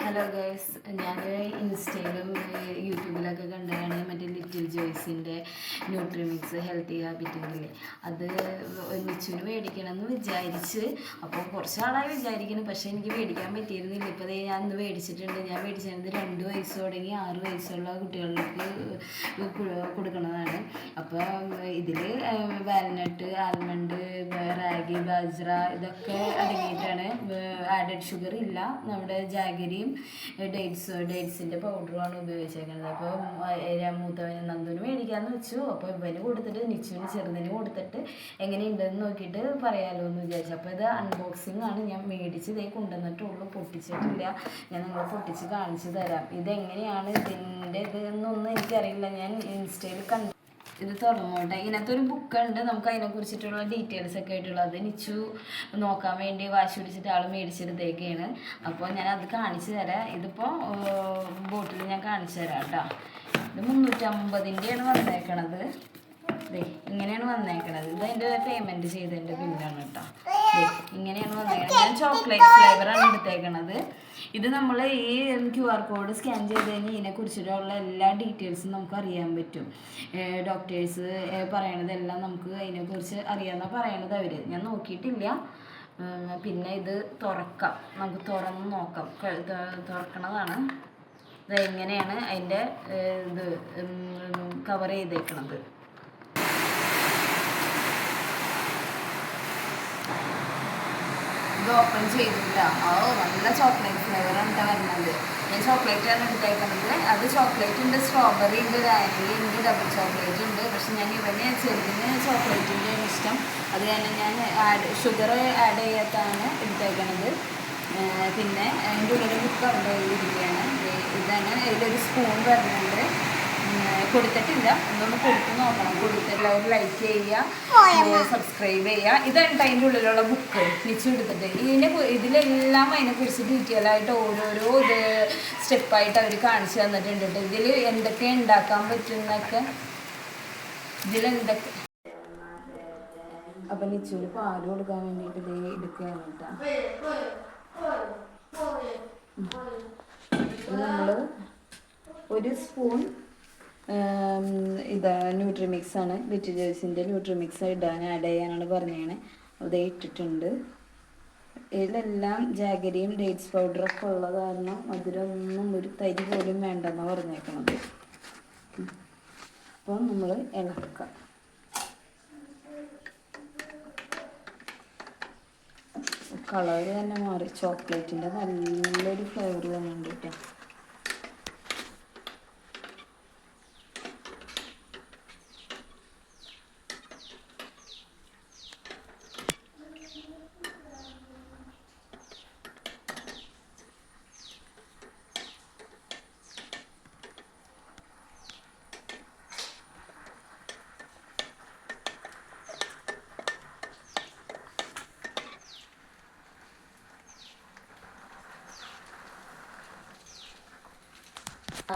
Hello guys, ഞാൻ ഇൻസ്റ്റയിലും യൂട്യൂബിലൊക്കെ കണ്ടതാണ് മറ്റേ ലിറ്റിൽ ജോയ്സിൻ്റെ ന്യൂട്രിമിക്സ് ഹെൽത്തി ഹാബിറ്റുകളില്ലേ, അത് മിച്ചുവിന് മേടിക്കണം എന്ന് വിചാരിച്ച്. അപ്പോൾ കുറച്ച് നാളായി വിചാരിക്കുന്നു, പക്ഷേ എനിക്ക് മേടിക്കാൻ പറ്റിയിരുന്നില്ല. ഇപ്പോൾ ഞാൻ ഇന്ന് മേടിച്ചിട്ടുണ്ട്. ഞാൻ മേടിച്ചിരുന്നത് 2 വയസ്സ് തുടങ്ങി 6 വയസ്സുള്ള കുട്ടികൾക്ക് കൊടുക്കുന്നതാണ്. അപ്പോൾ ഇതിൽ വാൽനട്ട്, ആൽമണ്ട്, റാഗി, ബാജ്ര ഇതൊക്കെ അടങ്ങിയിട്ടാണ്. ആഡഡ് ഷുഗർ ഇല്ല. നമ്മുടെ ജാഗരിയും ഡേറ്റ്സിൻ്റെ പൗഡറുമാണ് ഉപയോഗിച്ചേക്കുന്നത്. അപ്പോൾ മൂത്തവന് നന്ദുവിന് മേടിക്കാമെന്ന് വെച്ചു. അപ്പോൾ ഇവന് കൊടുത്തിട്ട് നിച്ചുവിന് ചെറുതിന് കൊടുത്തിട്ട് എങ്ങനെയുണ്ടെന്ന് നോക്കിയിട്ട് പറയാമല്ലോ എന്ന് വിചാരിച്ചു. അപ്പോൾ ഇത് അൺബോക്സിങ് ആണ്. ഞാൻ മേടിച്ച് ഇതേ കൊണ്ടുവന്നിട്ടുള്ളൂ, പൊട്ടിച്ചിട്ടില്ല. ഞാൻ നിങ്ങളെ പൊട്ടിച്ച് കാണിച്ചു തരാം. ഇതെങ്ങനെയാണ് ഇതിൻ്റെ ഇതെന്നൊന്നും എനിക്കറിയില്ല. ഞാൻ ഇൻസ്റ്റയിൽ കണ്ടു. ഇത് തുറന്നോട്ടെ. ഇതിനകത്തൊരു ബുക്കുണ്ട്, നമുക്ക് അതിനെക്കുറിച്ചിട്ടുള്ള ഡീറ്റെയിൽസ് ഒക്കെ ആയിട്ടുള്ളത്. അത് നിച്ചു നോക്കാൻ വേണ്ടി വാശി പിടിച്ചിട്ട് ആൾ മേടിച്ചെടുത്തേക്കാണ്. അപ്പോൾ ഞാൻ അത് കാണിച്ചു തരാം. ഇതിപ്പോൾ ബോട്ടിൽ ഞാൻ കാണിച്ചു തരാം കേട്ടോ. ഇത് 350-ൻ്റെയാണ് വന്നേക്കണത്. ഇങ്ങനെയാണ് വന്നേക്കണത്. ഇത് അതിൻ്റെ പേയ്മെൻറ്റ് ചെയ്തതിൻ്റെ ബില്ലാണ് കേട്ടോ. ഇങ്ങനെയാണ് വന്നേക്കണത്. ഞാൻ ചോക്ലേറ്റ് ഫ്ലേവറാണ് എടുത്തേക്കണത്. ഇത് നമ്മൾ ഈ QR കോഡ് സ്കാൻ ചെയ്ത് കഴിഞ്ഞാൽ ഇതിനെക്കുറിച്ചിട്ടുള്ള എല്ലാ ഡീറ്റെയിൽസും നമുക്ക് അറിയാൻ പറ്റും. ഡോക്ടേഴ്സ് പറയണതെല്ലാം നമുക്ക് അതിനെക്കുറിച്ച് അറിയാമെന്നാണ് പറയണത് അവർ. ഞാൻ നോക്കിയിട്ടില്ല. പിന്നെ ഇത് തുറക്കാം, നമുക്ക് തുറന്ന് നോക്കാം. തുറക്കണതാണ്. ഇതെങ്ങനെയാണ് അതിൻ്റെ ഇത് കവർ ചെയ്തേക്കണത്. ഇത് ഓപ്പൺ ചെയ്തില്ല. നല്ല ചോക്ലേറ്റ് ഫ്ലേവറാണ് വരുന്നത്. ഞാൻ ചോക്ലേറ്റാണ് എടുത്തേക്കുന്നത്. അത് ചോക്ലേറ്റ് ഉണ്ട്, സ്ട്രോബെറി ഉണ്ട്, വാനില ഉണ്ട്, ഡബിൾ ചോക്ലേറ്റ് ഉണ്ട്. പക്ഷെ ഞാൻ ചെറുതിന് ചോക്ലേറ്റിൻ്റെ ഇഷ്ടം. അത് കാരണം ഞാൻ ഷുഗർ ആഡ് ചെയ്യാത്താണ് എടുത്തേക്കണത്. പിന്നെ അതിൻ്റെ ഉള്ളിൽ ബുക്ക് അവിടെ ഇരിക്കുകയാണ്. ഇതാണ്. ഇതിലൊരു സ്പൂൺ വരുന്നുണ്ട്. കൊടുത്തിട്ടില്ല, എന്തുകൊണ്ട് കൊടുത്ത് നോക്കണം. കൊടുത്തിട്ടുള്ളവർ ലൈക്ക് ചെയ്യുക, സബ്സ്ക്രൈബ് ചെയ്യുക. ഇതാണ് അതിൻ്റെ ഉള്ളിലുള്ള ബുക്ക് നിച്ചു എടുത്തിട്ട്. ഇതിലെല്ലാം അതിനെക്കുറിച്ച് ഡീറ്റെയിൽ ആയിട്ട് ഓരോരോ സ്റ്റെപ്പായിട്ട് അവർ കാണിച്ചു തന്നിട്ടുണ്ട് കേട്ടോ. ഇതിൽ എന്തൊക്കെ ഉണ്ടാക്കാൻ പറ്റുന്നൊക്കെ ഇതിലെന്തൊക്കെ. അപ്പം നിച്ചുവിന് പാല് കൊടുക്കാൻ വേണ്ടിയിട്ട് ഇത് എടുക്കുകയാണ് കേട്ടോ. നമ്മൾ ഒരു സ്പൂൺ ന്യൂട്രിമിക്സ് ആണ്, ലിറ്റിൽ ജോയ്സിൻ്റെ ന്യൂട്രിമിക്സ് ആഡ് ചെയ്യാനാണ് പറഞ്ഞതാണ്. അത് ഇട്ടിട്ടുണ്ട്. ഇതിലെല്ലാം ജാഗരിയും ഡേറ്റ്സ് പൗഡറൊക്കെ ഉള്ളത് കാരണം മധുരമൊന്നും ഒരു തരി പോലും വേണ്ടെന്നാണ് പറഞ്ഞേക്കണത്. അപ്പോൾ നമ്മൾ ഇളക്കാം. കളർ തന്നെ മാറി. ചോക്ലേറ്റിൻ്റെ നല്ലൊരു ഫ്ലേവർ വന്നിട്ടുണ്ട് കേട്ടോ.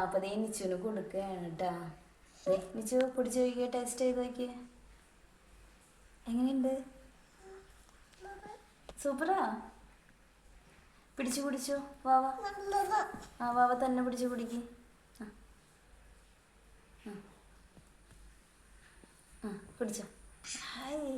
അപ്പോൾ അതേ നിച്ചുവിന് കൊടുക്കുകയാണ് കേട്ടോ. നിച്ചു പിടിച്ച് നോക്കിയ, ടേസ്റ്റ് ചെയ്ത് നോക്കിയ എങ്ങനെയുണ്ട്? സൂപ്പറാ. പിടിച്ചു വാവ. വാവ തന്നെ പിടിച്ച് കുടിക്ക്. പിടിച്ചോ. ഹായ്.